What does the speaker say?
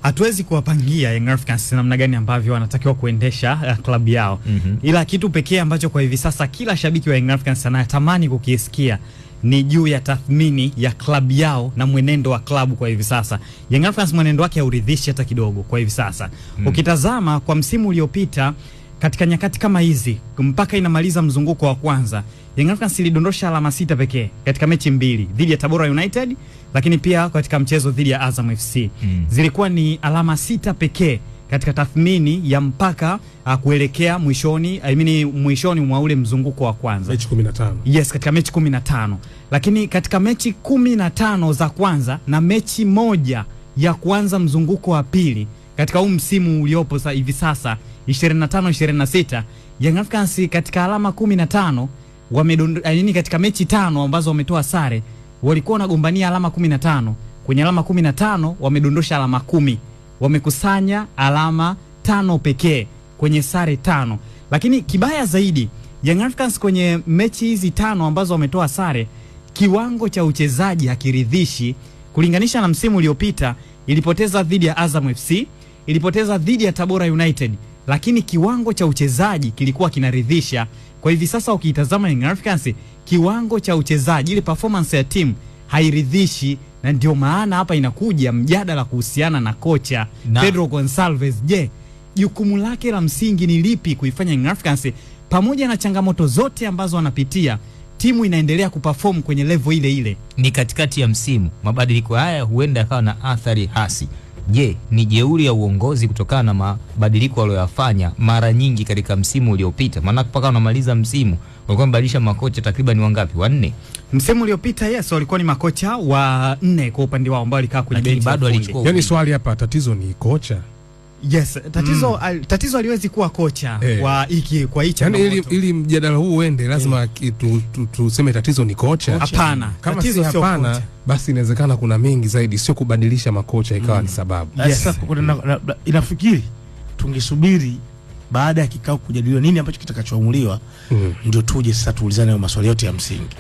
hatuwezi kuwapangia Young Africans namna gani ambavyo wanatakiwa kuendesha klabu yao. Ila kitu pekee ambacho kwa hivi sasa kila shabiki wa Young Africans anatamani kukisikia ni juu ya tathmini ya klabu yao na mwenendo wa klabu kwa hivi sasa. Young Africans mwenendo wake hauridhishi hata kidogo kwa hivi sasa. Ukitazama kwa msimu uliopita katika nyakati kama hizi mpaka inamaliza mzunguko wa kwanza, Young Africans ilidondosha alama 6 pekee katika mechi 2 dhidi ya Tabora United, lakini pia katika mchezo dhidi ya Azam FC. Zilikuwa ni alama 6 pekee katika tathmini ya mpaka kuelekea mwishoni mwa ule mzunguko wa kwanza. Mechi 15. Yes, katika mechi 15. Lakini katika mechi 15 za kwanza na mechi moja ya kwanza mzunguko wa pili katika huu msimu uliopo hivi sasa 25-26, Young Africans katika alama 15 katika mechi 5 ambazo wametoa sare walikuwa wanagombania alama 15. Kwenye alama 15 wamedondosha alama 10. Wamekusanya alama 5 pekee kwenye sare 5. Lakini kibaya zaidi, Young Africans kwenye mechi hizi 5 ambazo wametoa sare, kiwango cha uchezaji hakiridhishi kulinganisha na msimu uliopita. Ilipoteza dhidi ya Azam FC, ilipoteza dhidi ya Tabora United, lakini kiwango cha uchezaji kilikuwa kinaridhisha. Kwa hivi sasa ukiitazama Young Africans, kiwango cha uchezaji, ile performance ya timu hairidhishi, na ndio maana hapa inakuja mjadala kuhusiana na kocha Pedro Gonçalves. Je, jukumu lake la msingi ni lipi kuifanya Young Africans pamoja na changamoto zote ambazo wanapitia, timu inaendelea kuperform kwenye level ile ile? Ni katikati ya msimu, mabadiliko haya huenda yakawa na athari hasi. Je, ni jeuri ya uongozi kutokana na mabadiliko waliyofanya mara nyingi katika msimu uliopita? Maana mpaka unamaliza msimu walikuwa wamebadilisha makocha takriban wangapi? 4. Msimu uliopita yes, walikuwa ni makocha wa 4 kwa upande wao ambao walikaa kwenye benchi bado alichukua. Yaani swali hapa, tatizo ni kocha? Yes, tatizo aliwezi kuwa kocha kwa hichi. Yaani ili mjadala huu uende lazima tuseme tatizo ni kocha? Hapana. Kama si hapana, basi inawezekana kuna mengi zaidi, sio kubadilisha makocha ikawa ni sababu. Sasa inafikiri tungesubiri baada ya kikao kujadiliwa nini ambacho kitakachoamuliwa, ndio tuje sasa tuulizane maswali yote ya msingi.